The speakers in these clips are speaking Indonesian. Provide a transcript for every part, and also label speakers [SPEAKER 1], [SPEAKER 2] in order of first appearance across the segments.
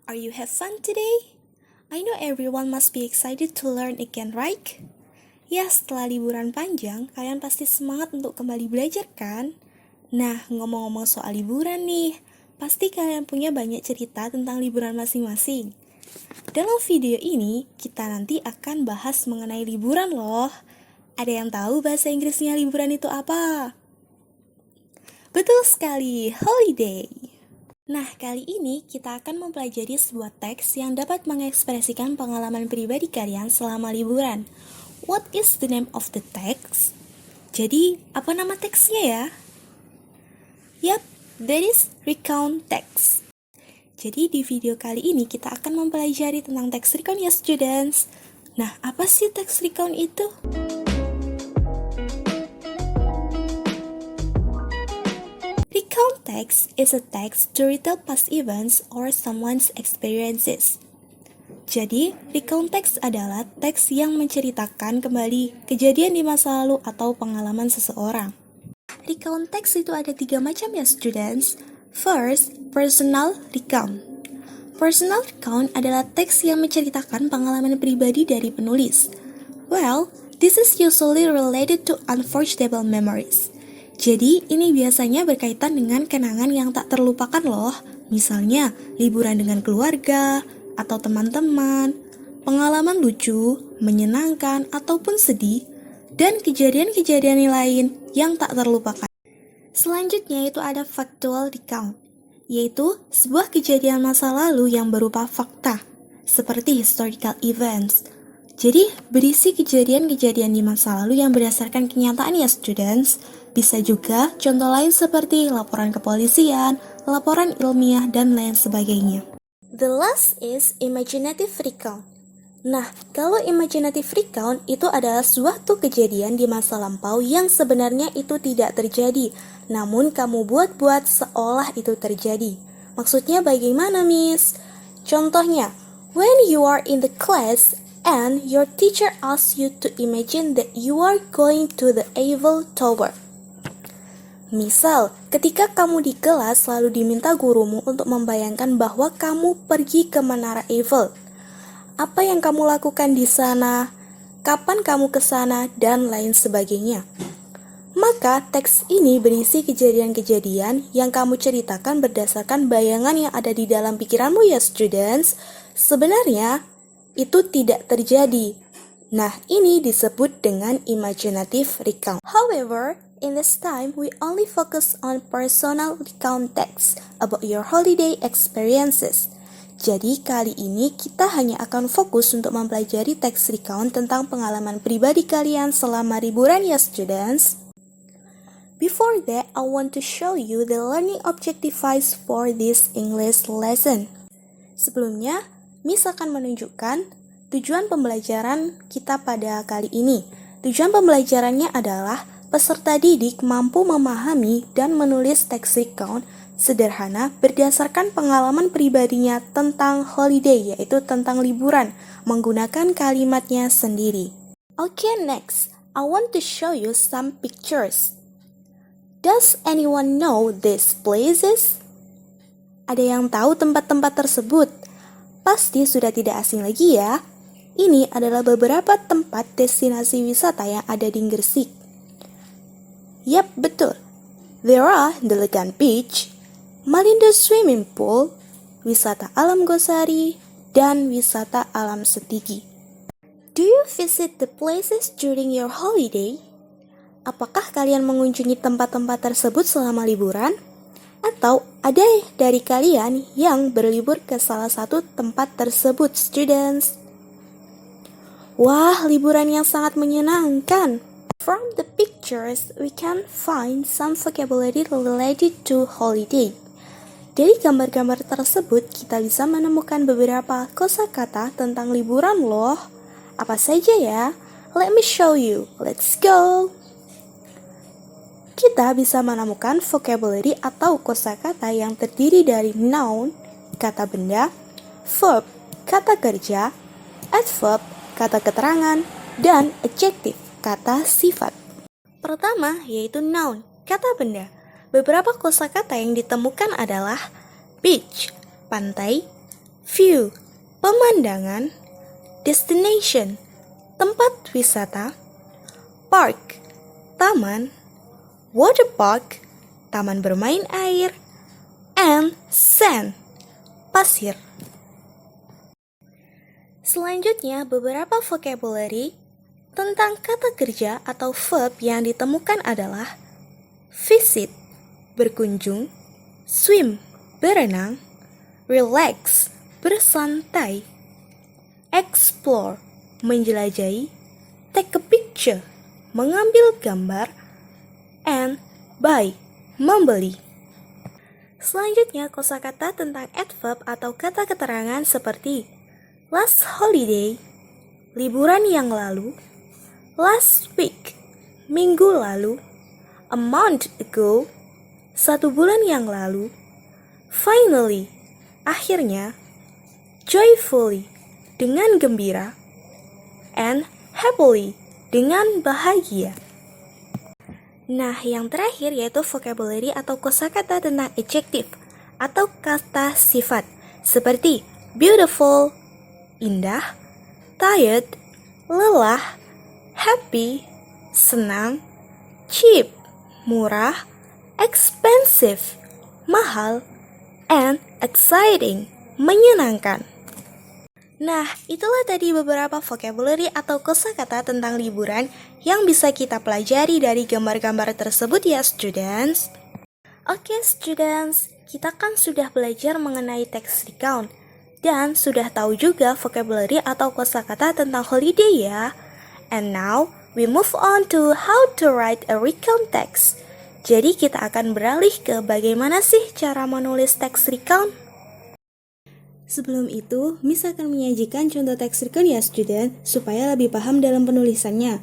[SPEAKER 1] Are you have fun today? I know everyone must be excited to learn again, right? Ya, setelah liburan panjang, kalian pasti semangat untuk kembali belajar kan? Nah, ngomong-ngomong soal liburan nih, pasti kalian punya banyak cerita tentang liburan masing-masing. Dalam video ini, kita nanti akan bahas mengenai liburan loh. Ada yang tahu bahasa Inggrisnya liburan itu apa? Betul sekali, holiday. Nah, kali ini kita akan mempelajari sebuah teks yang dapat mengekspresikan pengalaman pribadi kalian selama liburan. What is the name of the text? Jadi, apa nama teksnya ya? Yap, that is recount text. Jadi di video kali ini kita akan mempelajari tentang teks recount ya students. Nah, apa sih teks recount itu? Recount text is a text to retell past events or someone's experiences. Jadi, recount text adalah teks yang menceritakan kembali kejadian di masa lalu atau pengalaman seseorang. Recount text itu ada 3 macam ya students. First, personal recount. Personal recount adalah teks yang menceritakan pengalaman pribadi dari penulis. Well, this is usually related to unforgettable memories. Jadi, ini biasanya berkaitan dengan kenangan yang tak terlupakan loh. Misalnya, liburan dengan keluarga, atau teman-teman, pengalaman lucu, menyenangkan, ataupun sedih, dan kejadian-kejadian lain yang tak terlupakan. Selanjutnya itu ada factual recount, yaitu sebuah kejadian masa lalu yang berupa fakta, seperti historical events. Jadi, berisi kejadian-kejadian di masa lalu yang berdasarkan kenyataan ya students. Bisa juga contoh lain seperti laporan kepolisian, laporan ilmiah, dan lain sebagainya. The last is imaginative recount. Nah, kalau imaginative recount itu adalah suatu kejadian di masa lampau yang sebenarnya itu tidak terjadi, namun kamu buat-buat seolah itu terjadi. Maksudnya bagaimana, Miss? Contohnya, when you are in the class and your teacher asks you to imagine that you are going to the Eiffel Tower. Misal, ketika kamu di kelas lalu diminta gurumu untuk membayangkan bahwa kamu pergi ke Menara Eiffel. Apa yang kamu lakukan di sana? Kapan kamu ke sana? Dan lain sebagainya. Maka, teks ini berisi kejadian-kejadian yang kamu ceritakan berdasarkan bayangan yang ada di dalam pikiranmu ya students. Sebenarnya, itu tidak terjadi. Nah, ini disebut dengan imaginative recount. However, in this time, we only focus on personal recount text about your holiday experiences. Jadi, kali ini kita hanya akan fokus untuk mempelajari teks recount tentang pengalaman pribadi kalian selama liburan ya students. Before that, I want to show you the learning objectives for this English lesson. Sebelumnya, Miss akan menunjukkan tujuan pembelajaran kita pada kali ini. Tujuan pembelajarannya adalah peserta didik mampu memahami dan menulis teks recount sederhana berdasarkan pengalaman pribadinya tentang holiday, yaitu tentang liburan, menggunakan kalimatnya sendiri. Okay, next, I want to show you some pictures. Does anyone know these places? Ada yang tahu tempat-tempat tersebut? Pasti sudah tidak asing lagi ya. Ini adalah beberapa tempat destinasi wisata yang ada di Gresik. Yap, betul. There are the Legan Beach, Malindo Swimming Pool, wisata alam Gosari, dan wisata alam Setigi. Do you visit the places during your holiday? Apakah kalian mengunjungi tempat-tempat tersebut selama liburan? Atau ada dari kalian yang berlibur ke salah satu tempat tersebut, students? Wah, liburan yang sangat menyenangkan. From the pictures, we can find some vocabulary related to holiday. Dari gambar-gambar tersebut, kita bisa menemukan beberapa kosakata tentang liburan loh. Apa saja ya? Let me show you. Let's go! Kita bisa menemukan vocabulary atau kosakata yang terdiri dari noun, kata benda, verb, kata kerja, adverb, kata keterangan, dan adjective, kata sifat. Pertama, yaitu noun, kata benda. Beberapa kosakata yang ditemukan adalah beach, pantai, view, pemandangan, destination, tempat wisata, park, taman, water park, taman bermain air, and sand, pasir. Selanjutnya, beberapa vocabulary tentang kata kerja atau verb yang ditemukan adalah visit, berkunjung, swim, berenang, relax, bersantai, explore, menjelajahi, take a picture, mengambil gambar, and buy, membeli. Selanjutnya, kosakata tentang adverb atau kata keterangan seperti last holiday, liburan yang lalu, last week, minggu lalu, a month ago, 1 bulan yang lalu, finally, akhirnya, joyfully, dengan gembira, and happily, dengan bahagia. Nah, yang terakhir yaitu vocabulary atau kosakata tentang adjective atau kata sifat seperti beautiful, indah, tired, lelah, happy, senang, cheap, murah, expensive, mahal, and exciting, menyenangkan. Nah, itulah tadi beberapa vocabulary atau kosakata tentang liburan yang bisa kita pelajari dari gambar-gambar tersebut ya students. Oke students, kita kan sudah belajar mengenai text recount dan sudah tahu juga vocabulary atau kosakata tentang holiday ya. And now, we move on to how to write a recount text. Jadi kita akan beralih ke bagaimana sih cara menulis text recount. Sebelum itu, Miss akan menyajikan contoh text recount ya student, supaya lebih paham dalam penulisannya.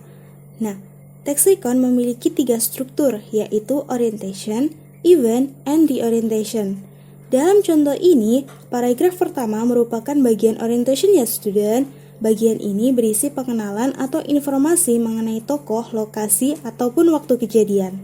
[SPEAKER 1] Nah, text recount memiliki 3 struktur, yaitu orientation, event, and reorientation. Dalam contoh ini, paragraf pertama merupakan bagian orientation ya student. Bagian ini berisi pengenalan atau informasi mengenai tokoh, lokasi, ataupun waktu kejadian.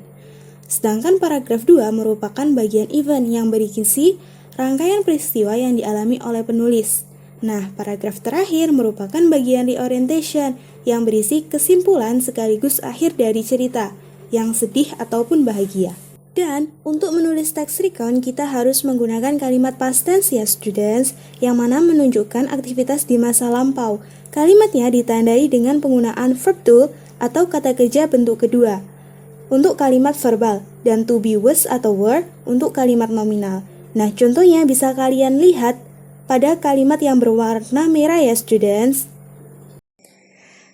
[SPEAKER 1] Sedangkan paragraf 2 merupakan bagian event yang berisi rangkaian peristiwa yang dialami oleh penulis. Nah, paragraf terakhir merupakan bagian reorientation yang berisi kesimpulan sekaligus akhir dari cerita, yang sedih ataupun bahagia. Dan untuk menulis text recount kita harus menggunakan kalimat past tense ya students, yang mana menunjukkan aktivitas di masa lampau. Kalimatnya ditandai dengan penggunaan verb to atau kata kerja bentuk kedua untuk kalimat verbal dan to be was atau were untuk kalimat nominal. Nah, contohnya bisa kalian lihat pada kalimat yang berwarna merah ya students.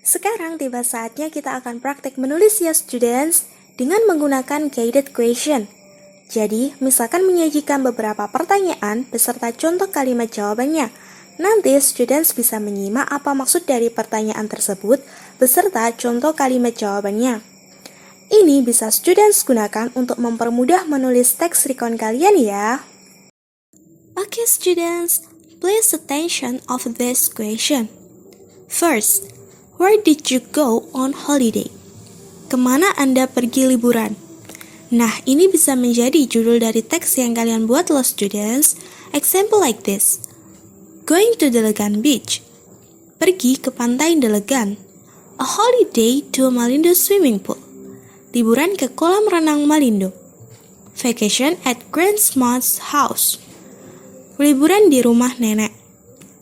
[SPEAKER 1] Sekarang tiba saatnya kita akan praktek menulis ya students dengan menggunakan guided question. Jadi, misalkan menyajikan beberapa pertanyaan beserta contoh kalimat jawabannya. Nanti students bisa menyimak apa maksud dari pertanyaan tersebut beserta contoh kalimat jawabannya. Ini bisa students gunakan untuk mempermudah menulis text recount kalian ya. Okay students, please attention of this question. First, where did you go on holiday? Kemana Anda pergi liburan? Nah, ini bisa menjadi judul dari teks yang kalian buat loh students. Example like this. Going to Delegan Beach. Pergi ke pantai Delegan. A holiday to Malindo swimming pool. Liburan ke kolam renang Malindo. Vacation at grandma's house. Liburan di rumah nenek.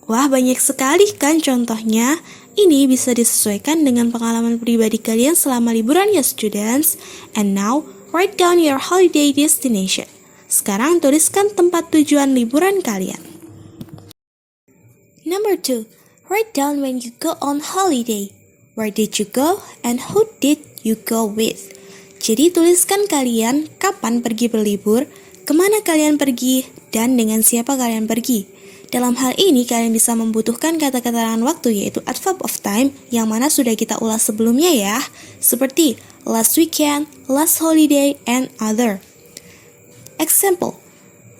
[SPEAKER 1] Wah, banyak sekali kan contohnya. Ini bisa disesuaikan dengan pengalaman pribadi kalian selama liburan ya students. And now, write down your holiday destination. Sekarang tuliskan tempat tujuan liburan kalian. Number 2. Write down when you go on holiday. Where did you go and who did you go with? Jadi tuliskan kalian kapan pergi berlibur, kemana kalian pergi, dan dengan siapa kalian pergi. Dalam hal ini, kalian bisa membutuhkan kata keterangan waktu yaitu adverb of time yang mana sudah kita ulas sebelumnya ya, seperti last weekend, last holiday, and other. Example,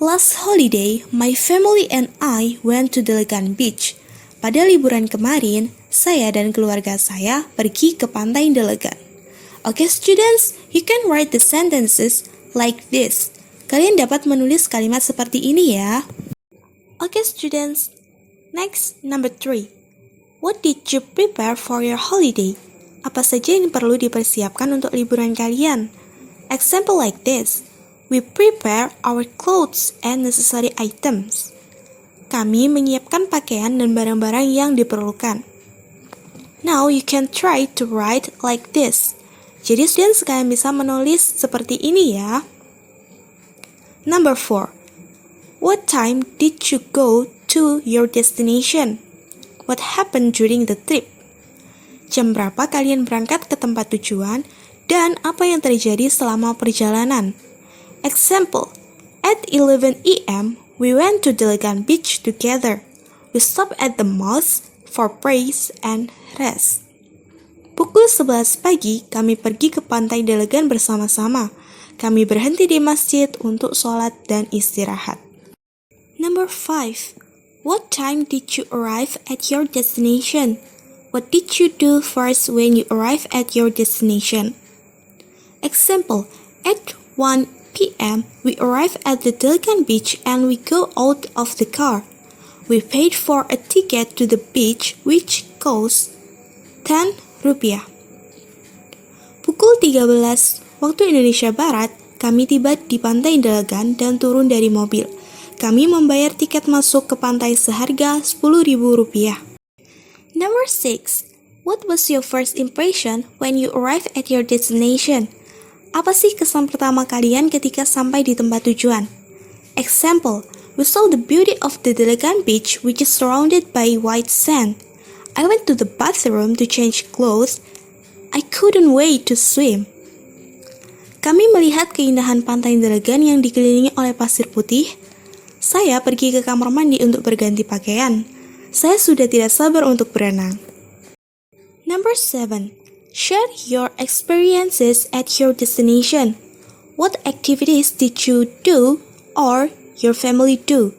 [SPEAKER 1] last holiday, my family and I went to Delegan Beach. Pada liburan kemarin, saya dan keluarga saya pergi ke pantai Delegan. Okay students, you can write the sentences like this. Kalian dapat menulis kalimat seperti ini ya. Okay students, Next, number 3. What did you prepare for your holiday? Apa saja yang perlu dipersiapkan untuk liburan kalian? Example like this. We prepare our clothes and necessary items. Kami menyiapkan pakaian dan barang-barang yang diperlukan. Now you can try to write like this. Jadi students kalian bisa menulis seperti ini ya. Number 4. What time did you go to your destination? What happened during the trip? Jam berapa kalian berangkat ke tempat tujuan dan apa yang terjadi selama perjalanan? Example, at 11 a.m. we went to Delegan Beach together. We stopped at the mosque for praise and rest. Pukul 11 pagi kami pergi ke pantai Delegan bersama-sama. Kami berhenti di masjid untuk sholat dan istirahat. Number 5. What time did you arrive at your destination? What did you do first when you arrive at your destination? Example, at 1 p.m. we arrive at the Delegan Beach and we go out of the car. We paid for a ticket to the beach which cost 10 rupiah. Pukul 13 waktu Indonesia Barat, kami tiba di pantai Delegan dan turun dari mobil. Kami membayar tiket masuk ke pantai seharga 10.000 rupiah. Number 6. What was your first impression when you arrived at your destination? Apa sih kesan pertama kalian ketika sampai di tempat tujuan? Example, we saw the beauty of the Delegan Beach which is surrounded by white sand. I went to the bathroom to change clothes. I couldn't wait to swim. Kami melihat keindahan pantai Delegan yang dikelilingi oleh pasir putih. Saya pergi ke kamar mandi untuk berganti pakaian. Saya sudah tidak sabar untuk berenang. Number 7. Share your experiences at your destination. What activities did you do or your family do?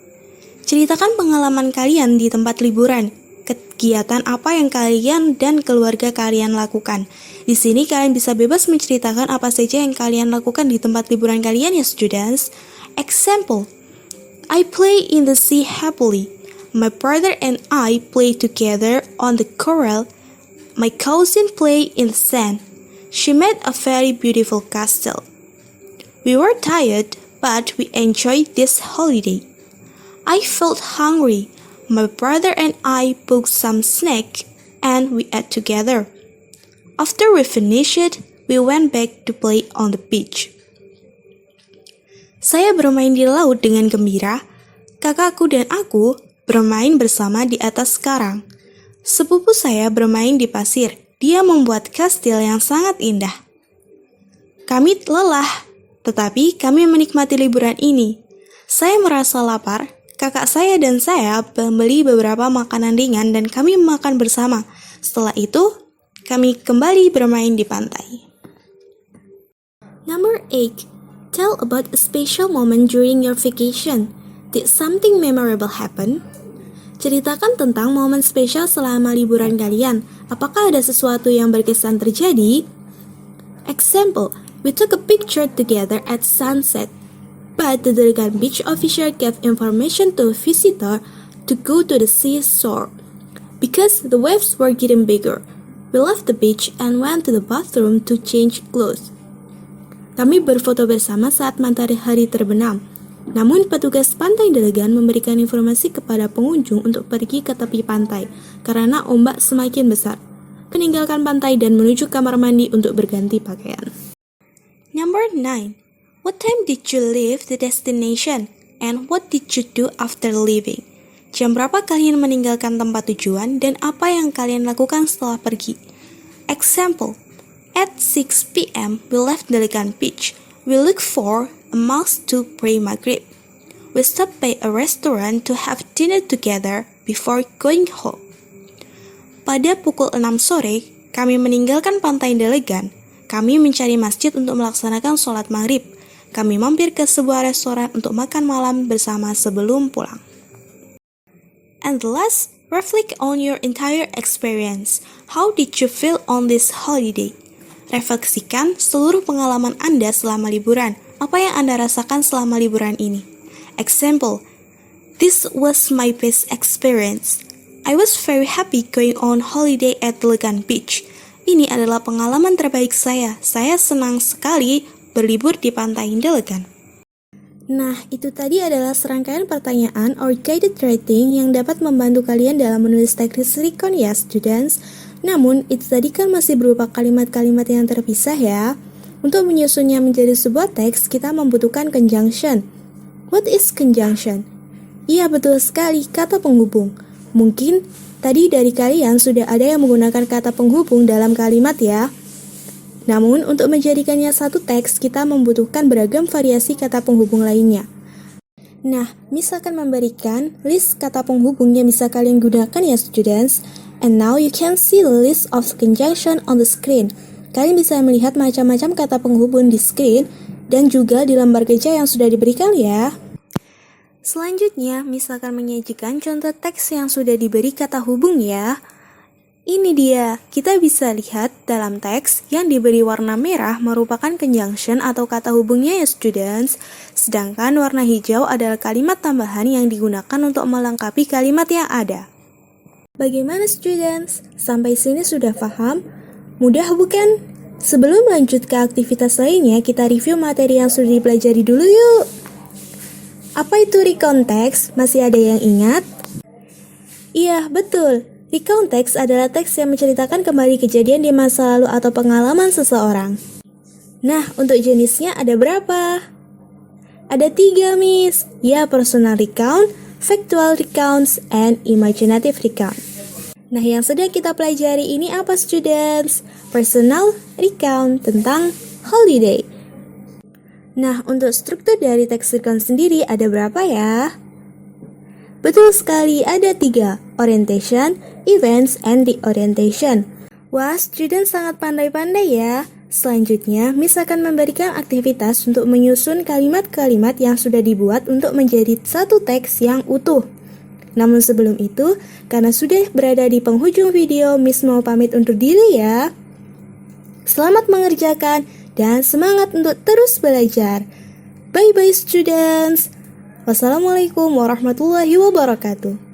[SPEAKER 1] Ceritakan pengalaman kalian di tempat liburan. Kegiatan apa yang kalian dan keluarga kalian lakukan. Di sini kalian bisa bebas menceritakan apa saja yang kalian lakukan di tempat liburan kalian ya students. Example, I play in the sea happily. My brother and I play together on the coral. My cousin played in the sand. She made a very beautiful castle. We were tired, but we enjoyed this holiday. I felt hungry. My brother and I booked some snack and we ate together. After we finished, we went back to play on the beach. Saya bermain di laut dengan gembira. Kakakku dan aku bermain bersama di atas karang. Sepupu saya bermain di pasir. Dia membuat kastil yang sangat indah. Kami lelah, tetapi kami menikmati liburan ini. Saya merasa lapar. Kakak saya dan saya membeli beberapa makanan ringan dan kami makan bersama. Setelah itu, kami kembali bermain di pantai. Number 8. Tell about a special moment during your vacation. Did something memorable happen? Ceritakan tentang momen spesial selama liburan kalian. Apakah ada sesuatu yang berkesan terjadi? Example, we took a picture together at sunset. But the Delegan Beach official gave information to a visitor to go to the seashore. Because the waves were getting bigger, we left the beach and went to the bathroom to change clothes. Kami berfoto bersama saat matahari terbenam. Namun petugas pantai Delegan memberikan informasi kepada pengunjung untuk pergi ke tepi pantai karena ombak semakin besar. Meninggalkan pantai dan menuju kamar mandi untuk berganti pakaian. Number 9. What time did you leave the destination? And what did you do after leaving? Jam berapa kalian meninggalkan tempat tujuan dan apa yang kalian lakukan setelah pergi? Example, at 6 p.m. we left Delegan Beach. We looked for a mosque to pray Maghrib. We stopped by a restaurant to have dinner together before going home. Pada pukul 6 sore, kami meninggalkan pantai Delegan. Kami mencari masjid untuk melaksanakan sholat maghrib. Kami mampir ke sebuah restoran untuk makan malam bersama sebelum pulang. And the last, reflect on your entire experience. How did you feel on this holiday? Refleksikan seluruh pengalaman Anda selama liburan. Apa yang Anda rasakan selama liburan ini? Example, This was my best experience. I was very happy going on holiday at Legan Beach. Ini adalah pengalaman terbaik saya. Saya senang sekali berlibur di pantai Legan. Nah, itu tadi adalah serangkaian pertanyaan or guided writing yang dapat membantu kalian dalam menulis teks recon ya, students. Namun, itu tadi kan masih berupa kalimat-kalimat yang terpisah ya. Untuk menyusunnya menjadi sebuah teks, kita membutuhkan conjunction. What is conjunction? Iya, betul sekali, kata penghubung. Mungkin tadi dari kalian sudah ada yang menggunakan kata penghubung dalam kalimat ya. Namun, untuk menjadikannya satu teks, kita membutuhkan beragam variasi kata penghubung lainnya. Nah, misalkan memberikan list kata penghubung yang bisa kalian gunakan ya, students. And now you can see the list of conjunction on the screen. Kalian bisa melihat macam-macam kata penghubung di screen dan juga di lembar kerja yang sudah diberikan ya. Selanjutnya, misalkan menyajikan contoh teks yang sudah diberi kata hubung ya. Ini dia, kita bisa lihat dalam teks yang diberi warna merah merupakan conjunction atau kata hubungnya ya students. Sedangkan warna hijau adalah kalimat tambahan yang digunakan untuk melengkapi kalimat yang ada. Bagaimana students? Sampai sini sudah paham? Mudah bukan? Sebelum lanjut ke aktivitas lainnya, kita review materi yang sudah dipelajari dulu yuk. Apa itu recount text? Masih ada yang ingat? Iya, betul. Recount text adalah teks yang menceritakan kembali kejadian di masa lalu atau pengalaman seseorang. Nah, untuk jenisnya ada berapa? Ada 3, Miss. Ya, personal recount, factual recounts, and imaginative recount. Nah, yang sedang kita pelajari ini apa, students? Personal recount tentang holiday. Nah, untuk struktur dari teks recount sendiri ada berapa ya? Betul sekali, ada 3. Orientation, events, and the-orientation. Wah, student sangat pandai-pandai ya. Selanjutnya, Miss akan memberikan aktivitas untuk menyusun kalimat-kalimat yang sudah dibuat untuk menjadi satu teks yang utuh. Namun sebelum itu, karena sudah berada di penghujung video, Miss mau pamit undur diri ya. Selamat mengerjakan dan semangat untuk terus belajar. Bye-bye students. Wassalamualaikum warahmatullahi wabarakatuh.